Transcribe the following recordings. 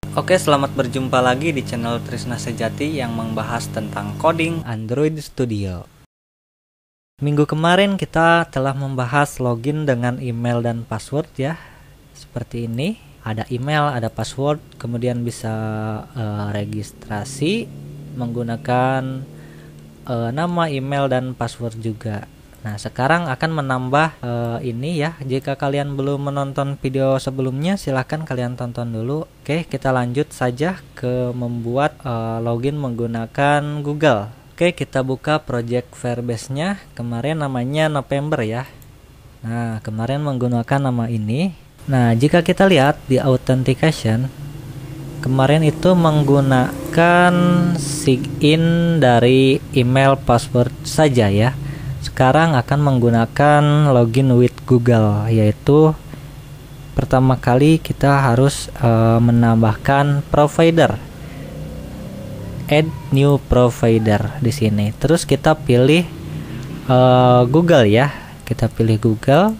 Oke, selamat berjumpa lagi di channel Trisna Sejati yang membahas tentang coding Android Studio. Minggu kemarin kita telah membahas login dengan email dan password ya. Seperti ini, ada email, ada password, kemudian bisa registrasi menggunakan nama email dan password juga. Nah, sekarang akan menambah ini ya. Jika kalian belum menonton video sebelumnya, silahkan kalian tonton dulu. Oke, kita lanjut saja ke membuat login menggunakan Google. Oke, kita buka project Firebase-nya. Kemarin namanya November ya. Nah, kemarin menggunakan nama ini. Nah, jika kita lihat di authentication, kemarin itu menggunakan sign dari email password saja ya. Sekarang akan menggunakan login with Google, yaitu pertama kali kita harus menambahkan provider, add new provider di sini. Terus kita pilih Google ya, kita pilih Google,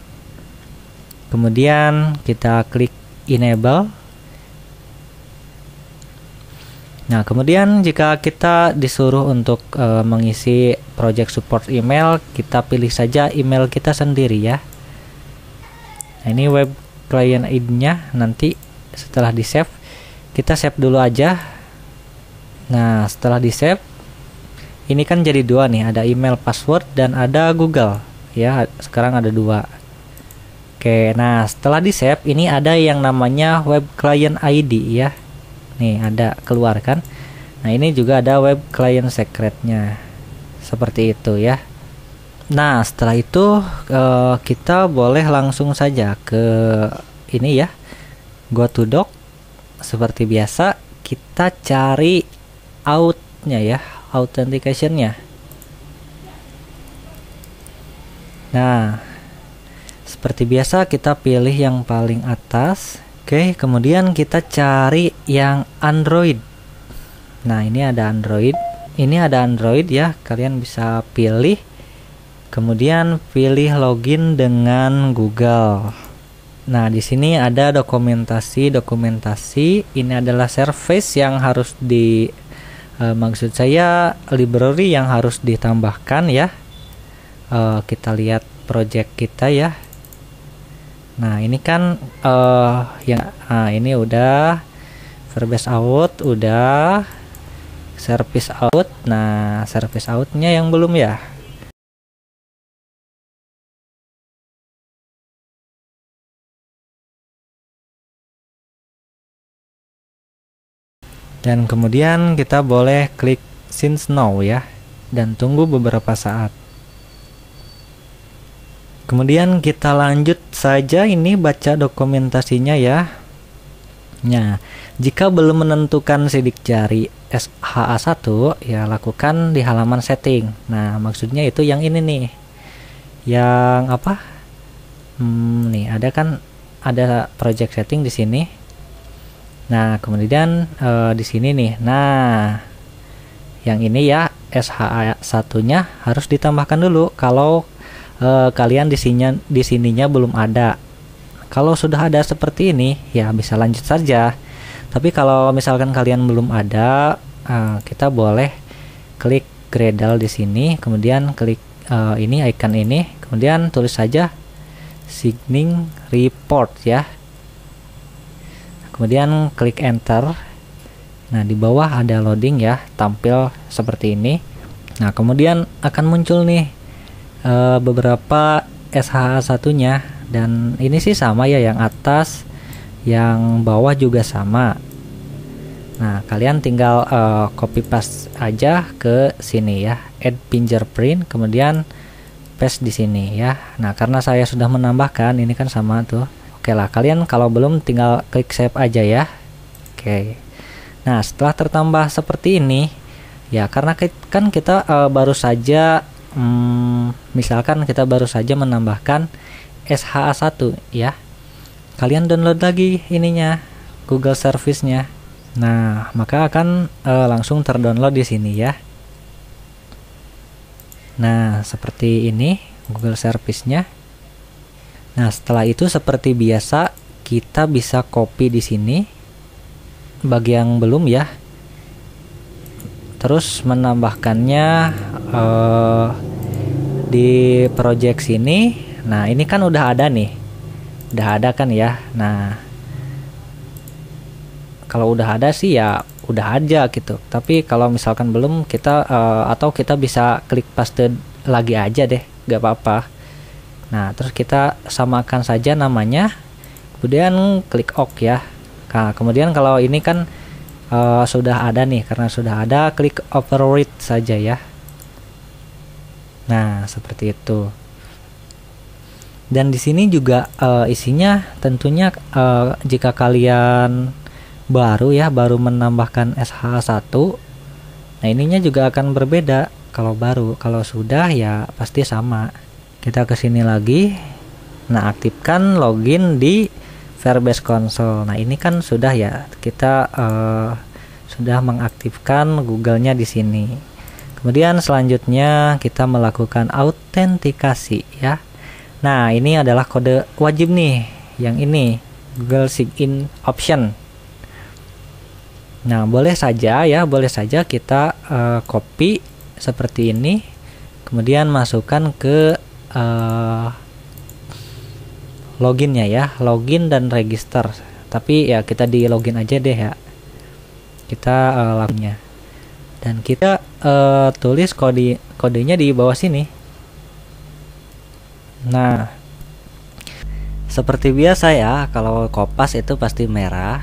kemudian kita klik enable. Nah, kemudian jika kita disuruh untuk mengisi project support email, kita pilih saja email kita sendiri ya. Nah, ini web client ID-nya, nanti setelah di save, kita save dulu aja. Nah, setelah di save, ini kan jadi dua nih, ada email password dan ada Google ya. Sekarang ada dua. Oke, nah setelah di save, ini ada yang namanya web client ID ya. Nih ada keluar kan. Nah, ini juga ada web client secretnya seperti itu ya. Nah, setelah itu kita boleh langsung saja ke ini ya, go to doc. Seperti biasa kita cari out-nya ya, authentication-nya. Nah, seperti biasa kita pilih yang paling atas. Oke, kemudian kita cari yang Android. Nah, ini ada Android. Ini ada Android ya. Kalian bisa pilih. Kemudian pilih login dengan Google. Nah, di sini ada dokumentasi. Ini adalah service yang harus maksud saya library yang harus ditambahkan ya. Kita lihat project kita ya. Nah, ini kan ini udah Firebase out, udah service out. Nah, service outnya yang belum ya. Dan kemudian kita boleh klik since now ya, dan tunggu beberapa saat. Kemudian kita lanjut saja ini baca dokumentasinya ya. Nah, jika belum menentukan sidik jari SHA1 ya, lakukan di halaman setting. Nah, maksudnya itu yang ini nih. Yang apa? Nih ada kan, ada project setting di sini. Nah, kemudian di sini nih. Nah, yang ini ya, SHA1-nya harus ditambahkan dulu kalau kalian di sininya belum ada. Kalau sudah ada seperti ini ya bisa lanjut saja. Tapi kalau misalkan kalian belum ada, kita boleh klik Gradle di sini, kemudian klik ini icon ini, kemudian tulis saja signing report ya. Kemudian klik enter. Nah, di bawah ada loading ya, tampil seperti ini. Nah, kemudian akan muncul nih beberapa SHA1-nya, dan ini sih sama ya, yang atas, yang bawah juga sama. Nah, kalian tinggal copy paste aja ke sini ya, add fingerprint, kemudian paste di sini ya. Nah, karena saya sudah menambahkan, ini kan sama tuh. Oke lah, kalian kalau belum tinggal klik save aja ya. Oke. Nah, setelah tertambah seperti ini ya, karena kan kita baru saja misalkan kita baru saja menambahkan SHA1 ya, kalian download lagi ininya, Google Service-nya. Nah, maka akan langsung terdownload di sini ya. Nah, seperti ini Google Service-nya. Nah, setelah itu seperti biasa kita bisa copy di sini. bagi yang belum ya, terus menambahkannya di project sini. Nah ini kan udah ada nih, udah ada kan ya. Nah kalau udah ada sih ya udah aja gitu, tapi kalau misalkan belum, kita atau kita bisa klik paste lagi aja deh, gak apa-apa. Nah terus kita samakan saja namanya, kemudian klik OK ya. Nah kemudian kalau ini kan sudah ada nih, karena sudah ada, klik override saja ya. Nah seperti itu. Dan di sini juga isinya tentunya jika kalian baru menambahkan SH1, nah ininya juga akan berbeda kalau baru. Kalau sudah ya pasti sama. Kita ke sini lagi. Nah aktifkan login di Firebase Console. Nah ini kan sudah ya, kita sudah mengaktifkan Google-nya di sini. Kemudian selanjutnya kita melakukan autentikasi ya. Nah ini adalah kode wajib nih, yang ini Google Sign Option. Nah boleh saja ya, boleh saja kita copy seperti ini, kemudian masukkan ke loginnya ya, login dan register. Tapi ya kita di login aja deh ya, kita lakukannya, dan kita tulis kodenya di bawah sini. Nah seperti biasa ya, kalau kopas itu pasti merah.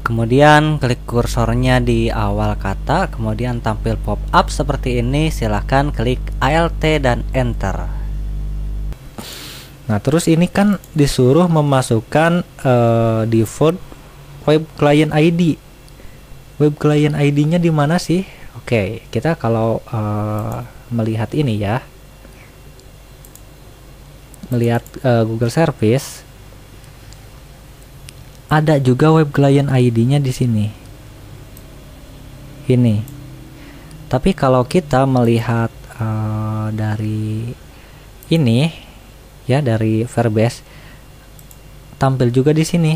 Kemudian klik kursornya di awal kata, kemudian tampil pop up seperti ini. Silahkan klik Alt dan Enter. Nah terus ini kan disuruh memasukkan default web client ID. Web client ID-nya di mana sih? Oke, kita kalau melihat ini ya, melihat Google Service, ada juga web client ID-nya di sini. Ini. Tapi kalau kita melihat dari ini ya, dari Firebase, tampil juga di sini.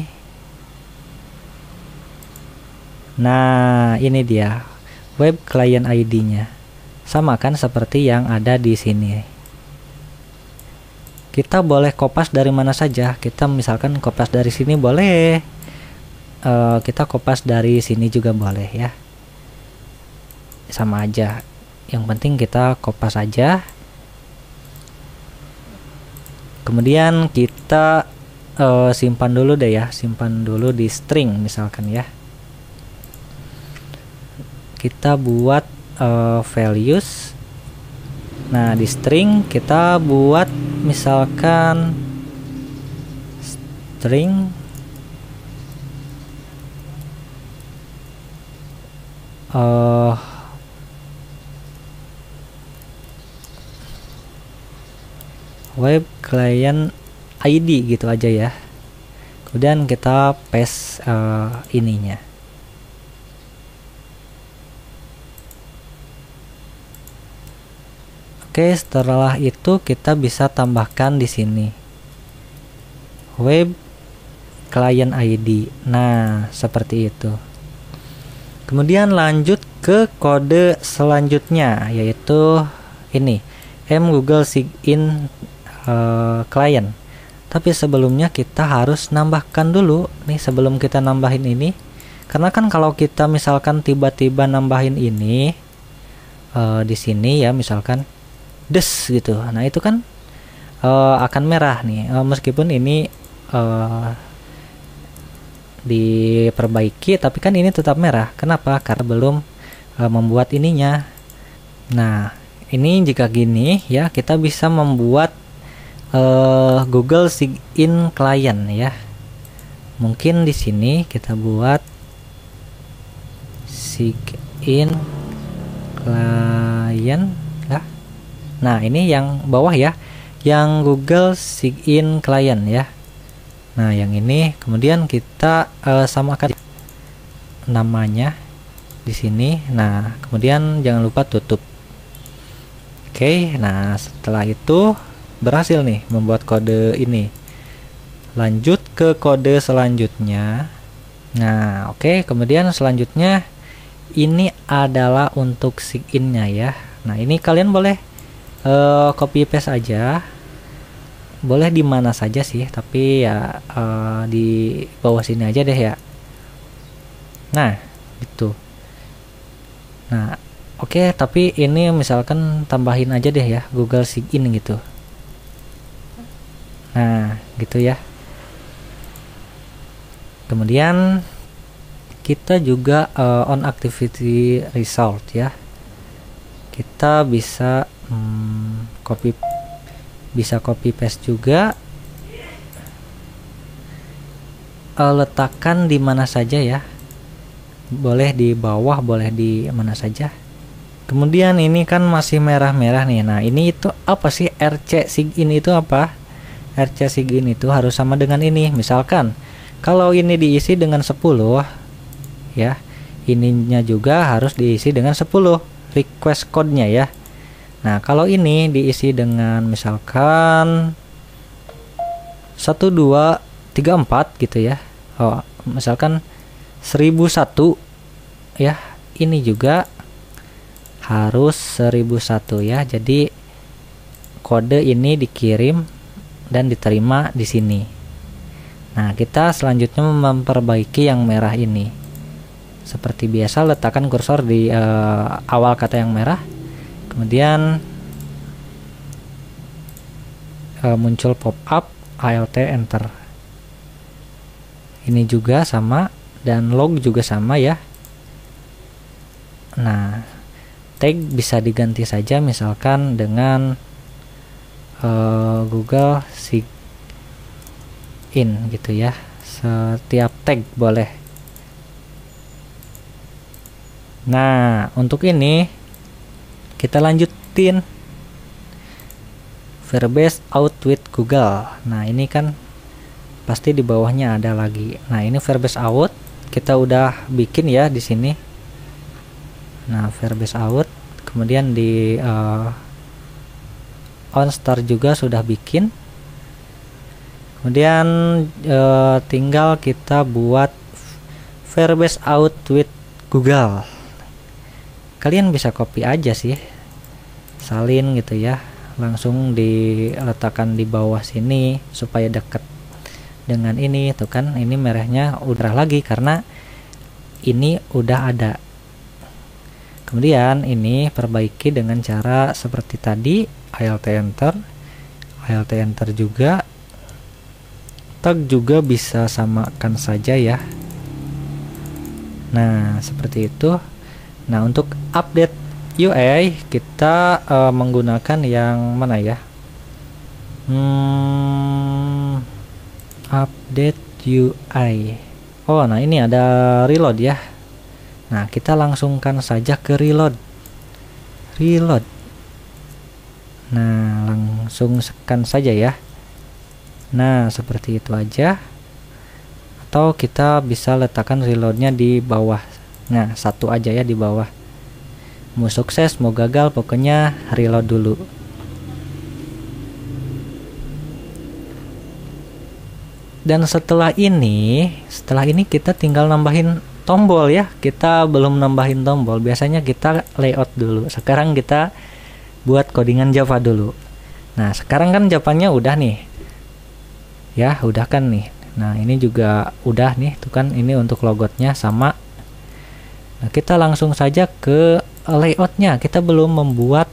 Nah, ini dia web client ID-nya. Sama kan seperti yang ada di sini. Kita boleh kopas dari mana saja. Kita misalkan kopas dari sini boleh, kita kopas dari sini juga boleh ya, sama aja. Yang penting kita kopas aja. Kemudian kita simpan dulu deh ya, simpan dulu di string misalkan ya. Kita buat values. Nah di string kita buat misalkan string web client ID gitu aja ya. Kemudian kita paste ininya. Oke, setelah itu kita bisa tambahkan di sini web client ID. Nah, seperti itu. Kemudian lanjut ke kode selanjutnya, yaitu ini Google Sign Client. Tapi sebelumnya kita harus nambahkan dulu nih, sebelum kita nambahin ini. Karena kan kalau kita misalkan tiba-tiba nambahin ini di sini ya, misalkan des gitu, nah itu kan akan merah nih, meskipun ini diperbaiki, tapi kan ini tetap merah. Kenapa? Karena belum membuat ininya. Nah ini jika gini ya, kita bisa membuat Google Sign Client ya. Mungkin di sini kita buat Sign Client ya. Nah ini yang bawah ya, yang Google Sign Client ya. Nah yang ini kemudian kita samakan namanya di sini. Nah kemudian jangan lupa tutup. Oke, nah setelah itu berhasil nih membuat kode ini. Lanjut ke kode selanjutnya. Nah, oke, kemudian selanjutnya ini adalah untuk sign-nya ya. Nah, ini kalian boleh copy paste aja. Boleh di mana saja sih, tapi ya di bawah sini aja deh ya. Nah, gitu. Nah, oke, tapi ini misalkan tambahin aja deh ya, Google Sign gitu. Nah, gitu ya. Kemudian kita juga on activity result ya. Kita bisa copy paste juga, letakkan di mana saja ya, boleh di bawah, boleh di mana saja. Kemudian ini kan masih merah-merah nih. Nah, ini itu apa sih? RC Sign itu apa? RC Sign itu harus sama dengan ini. Misalkan kalau ini diisi dengan 10 ya, ininya juga harus diisi dengan 10 request code-nya ya. Nah, kalau ini diisi dengan misalkan 1 2 3 4 gitu ya. Oh, misalkan 1001 ya. Ini juga harus 1001 ya. Jadi kode ini dikirim dan diterima di sini. Nah, kita selanjutnya memperbaiki yang merah ini. Seperti biasa, letakkan kursor di awal kata yang merah. Kemudian muncul pop-up alt enter. Ini juga sama, dan log juga sama ya. Nah, tag bisa diganti saja, misalkan dengan Google Sign gitu ya. Setiap tag boleh. Nah, untuk ini kita lanjutin Verbase out with Google. Nah, ini kan pasti di bawahnya ada lagi. Nah, ini Verbase out kita udah bikin ya di sini. Nah, Verbase out, kemudian di OnStar juga sudah bikin. Kemudian tinggal kita buat Verbase out with Google. Kalian bisa copy aja sih, salin gitu ya, langsung diletakkan di bawah sini supaya dekat dengan ini. Tuh kan, ini merahnya udah lagi karena ini udah ada. Kemudian ini perbaiki dengan cara seperti tadi, alt enter juga. Tag juga bisa samakan saja ya. Nah, seperti itu. Nah, untuk update UI kita menggunakan yang mana ya? Update UI. Oh, nah ini ada reload ya. Nah, kita langsungkan saja ke reload. Nah, langsung scan saja ya. Nah, seperti itu aja. Atau kita bisa letakkan reloadnya di bawah. Nah, satu aja ya di bawah. Mau sukses mau gagal, pokoknya reload dulu. Dan setelah ini kita tinggal nambahin tombol ya. Kita belum nambahin tombol, biasanya kita layout dulu. Sekarang kita buat codingan Java dulu. Nah, sekarang kan Javanya udah nih ya, udah kan nih. Nah, ini juga udah nih, tuh kan, ini untuk logotnya sama. Nah, kita langsung saja ke layoutnya. Kita belum membuat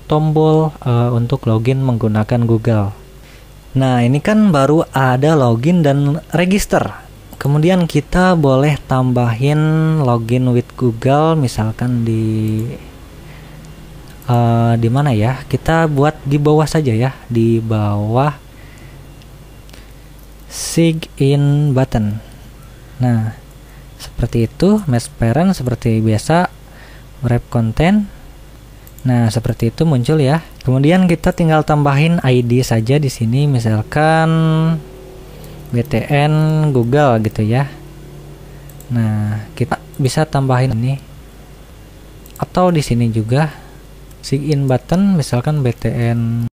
tombol untuk login menggunakan Google. Nah, ini kan baru ada login dan register. Kemudian kita boleh tambahin login with Google, misalkan di mana ya? Kita buat di bawah saja ya, di bawah sign button. Nah, seperti itu. Mesh parent seperti biasa, wrap content. Nah, seperti itu muncul ya. Kemudian kita tinggal tambahin ID saja di sini, misalkan BTN Google gitu ya. Nah, kita bisa tambahin ini. Atau di sini juga sign button, misalkan BTN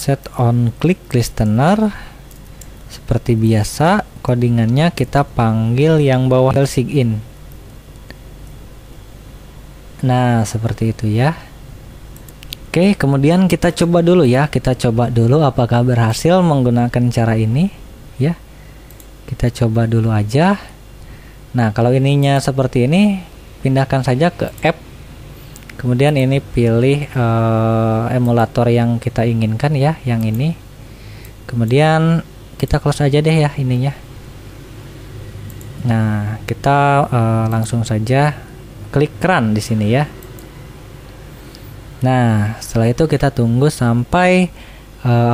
set on click listener. Seperti biasa, codingannya kita panggil yang bawah sign. Nah, seperti itu ya. Oke, kemudian kita coba dulu ya. Kita coba dulu apakah berhasil menggunakan cara ini ya. Kita coba dulu aja. Nah, kalau ininya seperti ini, pindahkan saja ke app. Kemudian ini pilih emulator yang kita inginkan ya, yang ini. Kemudian kita close aja deh ya ininya. Nah, kita langsung saja klik run di sini ya. Nah, setelah itu kita tunggu sampai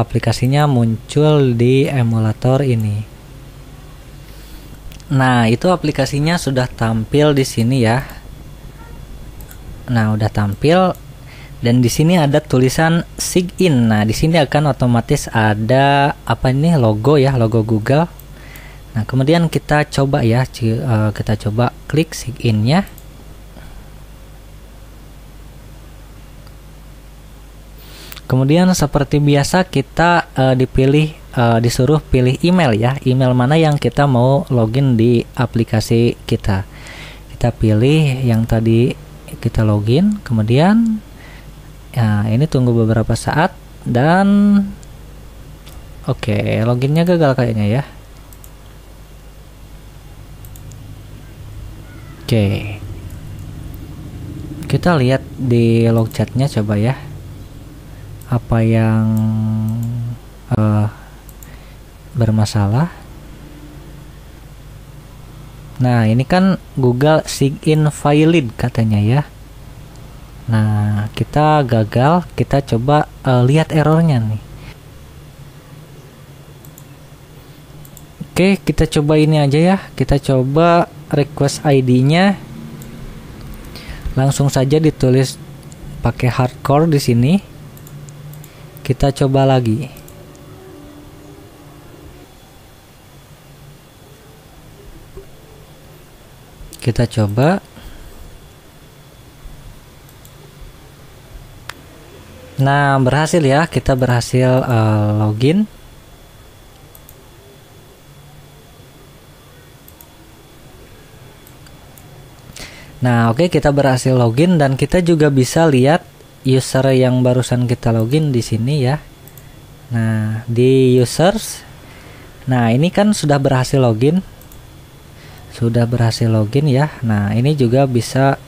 aplikasinya muncul di emulator ini. Nah, itu aplikasinya sudah tampil di sini ya. Nah, udah tampil dan di sini ada tulisan sign in. Nah, di sini akan otomatis ada apa ini, logo ya, logo Google. Nah, kemudian kita coba ya, kita coba klik sign in-nya. Kemudian seperti biasa kita disuruh pilih email ya, email mana yang kita mau login di aplikasi kita. Kita pilih yang tadi kita login, kemudian ya, ini tunggu beberapa saat dan oke, loginnya gagal kayaknya ya. Oke, kita lihat di log chatnya coba ya, apa yang bermasalah. Nah, ini kan Google sign valid katanya ya. Nah, kita gagal. Kita coba lihat errornya nih. Oke, kita coba ini aja ya. Kita coba request ID-nya. Langsung saja ditulis pakai hardcore di sini. Kita coba lagi. Kita coba. Nah, berhasil ya, kita berhasil login. Nah, oke, kita berhasil login dan kita juga bisa lihat user yang barusan kita login di sini ya. Nah, di users. Nah, ini kan sudah berhasil login. Sudah berhasil login ya. Nah, ini juga bisa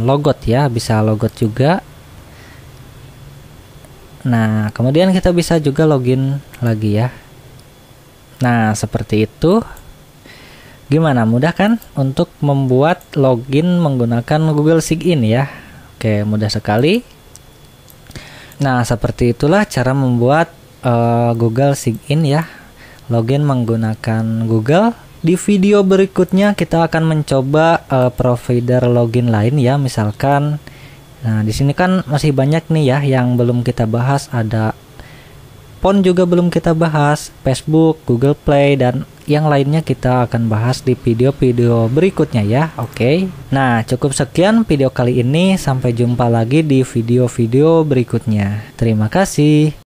logout ya, bisa logout juga. Nah, kemudian kita bisa juga login lagi ya. Nah, seperti itu. Gimana, mudah kan untuk membuat login menggunakan Google Sign ya? Oke, mudah sekali. Nah, seperti itulah cara membuat Google Sign ya. Login menggunakan Google. Di video berikutnya kita akan mencoba provider login lain ya, misalkan. Nah, di sini kan masih banyak nih ya yang belum kita bahas, ada Phone juga belum kita bahas, Facebook, Google Play, dan yang lainnya kita akan bahas di video-video berikutnya ya. Oke. Nah, cukup sekian video kali ini, sampai jumpa lagi di video-video berikutnya. Terima kasih.